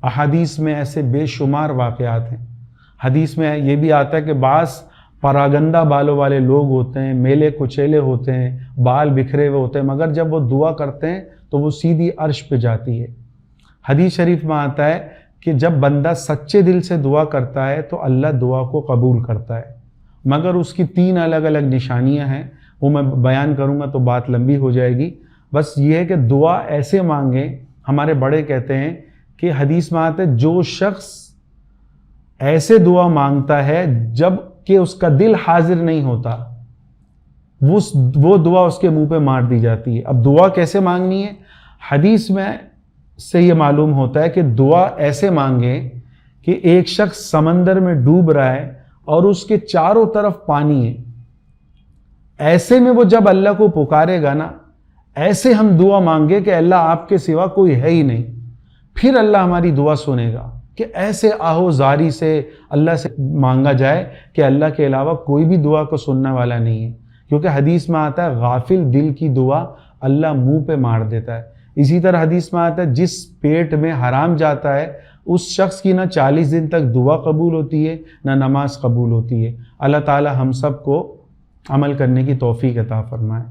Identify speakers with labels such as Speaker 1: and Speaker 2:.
Speaker 1: احادیث میں ایسے بے شمار واقعات ہیں۔ حدیث میں یہ بھی آتا ہے کہ بعض پراگندہ بالوں والے لوگ ہوتے ہیں، میلے کچیلے ہوتے ہیں، بال بکھرے ہوئے ہوتے ہیں، مگر جب وہ دعا کرتے ہیں تو وہ سیدھی عرش پہ جاتی ہے۔ حدیث شریف میں آتا ہے کہ جب بندہ سچے دل سے دعا کرتا ہے تو اللہ دعا کو قبول کرتا ہے، مگر اس کی 3 الگ الگ نشانیاں ہیں، وہ میں بیان کروں گا تو بات لمبی ہو جائے گی۔ بس یہ ہے کہ دعا ایسے مانگیں، ہمارے بڑے کہتے ہیں کہ حدیث میں آتا ہے جو شخص ایسے دعا مانگتا ہے جب کہ اس کا دل حاضر نہیں ہوتا، وہ دعا اس کے منہ پہ مار دی جاتی ہے۔ اب دعا کیسے مانگنی ہے؟ حدیث میں سے یہ معلوم ہوتا ہے کہ دعا ایسے مانگیں کہ ایک شخص سمندر میں ڈوب رہا ہے اور اس کے چاروں طرف پانی ہے، ایسے میں وہ جب اللہ کو پکارے گا نا، ایسے ہم دعا مانگے کہ اللہ آپ کے سوا کوئی ہے ہی نہیں، پھر اللہ ہماری دعا سنے گا، کہ ایسے آہو زاری سے اللہ سے مانگا جائے کہ اللہ کے علاوہ کوئی بھی دعا کو سننے والا نہیں ہے، کیونکہ حدیث میں آتا ہے غافل دل کی دعا اللہ منہ پہ مار دیتا ہے۔ اسی طرح حدیث میں آتا ہے جس پیٹ میں حرام جاتا ہے اس شخص کی نہ 40 دن تک دعا قبول ہوتی ہے نہ نماز قبول ہوتی ہے۔ اللہ تعالی ہم سب کو عمل کرنے کی توفیق عطا فرمائے۔